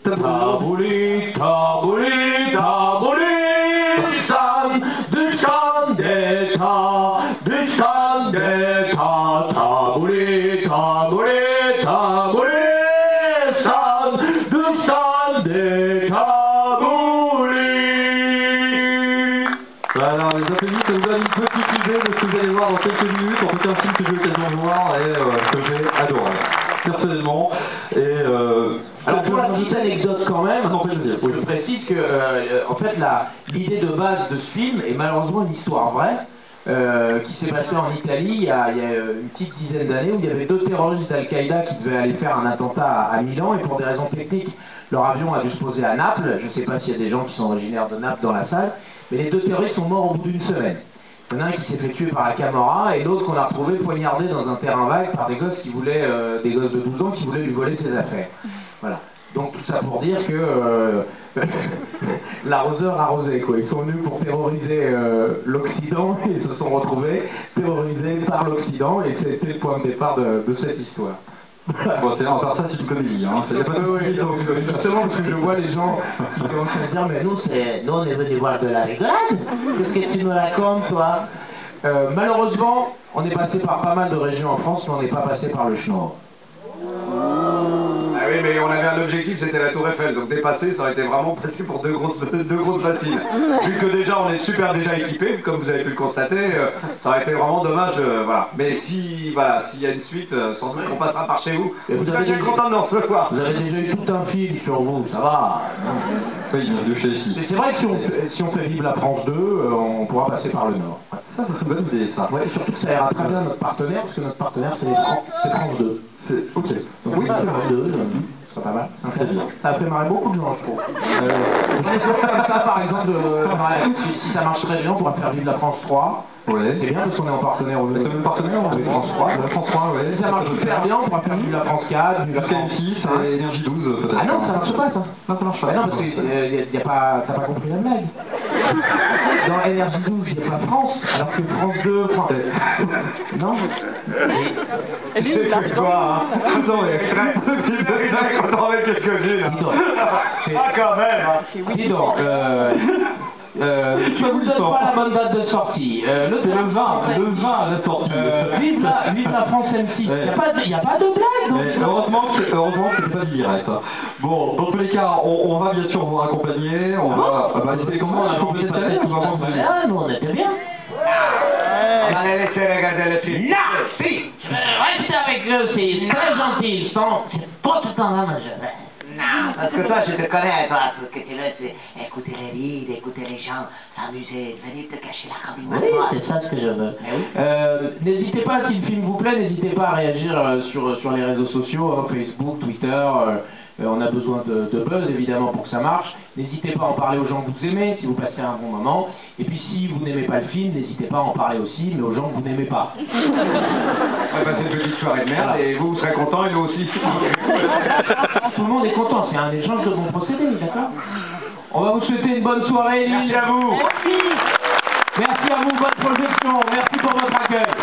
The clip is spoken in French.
Tabouli, tabouli, tabouli, san, düşkan desa, tabouli, tabouli, tabouli, san, düşkan desa, tabouli. Voilà, les applaudissements, ça vous donne une petite idée de ce que vous allez voir dans quelques minutes. En tout cas, un film que j'ai eu l'occasion de voir et que j'ai adoré, personnellement. Alors pour la petite anecdote quand même, je précise que en fait l'idée de base de ce film est malheureusement une histoire vraie qui s'est passée en Italie il y a une petite dizaine d'années où il y avait deux terroristes d'Al-Qaïda qui devaient aller faire un attentat à Milan et pour des raisons techniques leur avion a dû se poser à Naples. Je ne sais pas s'il y a des gens qui sont originaires de Naples dans la salle, mais les deux terroristes sont morts au bout d'une semaine. Il y en a un qui s'est fait tuer par la Camorra et l'autre qu'on a retrouvé poignardé dans un terrain vague par des gosses qui voulaient, des gosses de 12 ans qui voulaient lui voler ses affaires. Voilà. Donc tout ça pour dire que l'arroseur arrosait quoi. Ils sont venus pour terroriser l'Occident et ils se sont retrouvés terrorisés par l'Occident et c'était le point de départ de cette histoire. Bon, à part ça, c'est une comédie, hein. Justement parce que je vois les gens qui commencent à dire mais nous on est venus voir de la rigolade. Qu'est-ce que tu nous racontes toi? Malheureusement, on est passé par pas mal de régions en France, mais on n'est pas passé par le Schnorr. Ah oui, mais on avait un objectif, c'était la Tour Eiffel, donc dépasser, ça aurait été vraiment passé pour deux grosses bassines. Vu que déjà on est super déjà équipés, comme vous avez pu le constater, ça aurait été vraiment dommage, voilà. Mais si, voilà, s'il y a une suite, sans doute qu'on passera par chez vous. Et vous serez bien content de nous recevoir. Vous avez déjà eu tout un film sur vous, ça va. Oui, il vient de chez ici. C'est vrai que si on fait vivre la France 2, on pourra passer par le Nord. Ça, c'est une bonne idée, ça. Ouais, surtout que ça ira très bien à notre partenaire, parce que notre partenaire c'est France 2. Ok. Donc, oui, c'est France 2. C'est pas mal. Ça a fait marrer beaucoup de gens, je trouve. Comme ça, par exemple, si ça marche très bien, on pourra faire vivre la France 3. Ouais. C'est bien parce qu'on est en partenaire au même partenaire avec France 3. La France 3, ouais. Si ça marche super bien, on pourra faire vivre la France 4, la France 6, et Énergie 12, peut-être. Ah non, ça marche pas, ça. Non, ça marche pas. Ah non, parce que t'as pas compris la blague. Dans Énergie 12, il n'y a pas France, alors que France 2, non. C'est quoi, hein? Attends, il y a très content avec quelques-unes. Ah, quand même. Dis donc, je vous donne pas la bonne date de sortie. Le 20 à la sortie. Vive la France M6. Il n'y a pas de blague. Heureusement que c'est pas direct. Bon, dans tous les cas, on va bien sûr vous raccompagner. On va. C'était comment? On a combien de télé? Ah, nous on était bien. On allait laisser regarder le film. Non, si. Reste avec eux, c'est très gentil. C'est pas tout le temps là, Non, parce que toi, je te connais, toi, tout ce que tu veux, c'est écouter les rides, écouter les gens, s'amuser, venir te cacher la cabine. Oui, c'est ça ce que je veux. N'hésitez pas, si le film vous plaît, n'hésitez pas à réagir sur les réseaux sociaux, hein, Facebook, Twitter. On a besoin de buzz, évidemment, pour que ça marche. N'hésitez pas à en parler aux gens que vous aimez, si vous passez un bon moment. Et puis, si vous n'aimez pas le film, n'hésitez pas à en parler aussi, mais aux gens que vous n'aimez pas. On va passer une petite soirée de merde, voilà. Et vous serez contents, et nous aussi. Tout le monde est content, c'est un échange de bons procédés, d'accord? On va vous souhaiter une bonne soirée, Lille. Merci à vous. Merci à vous, bonne projection. Merci pour votre accueil.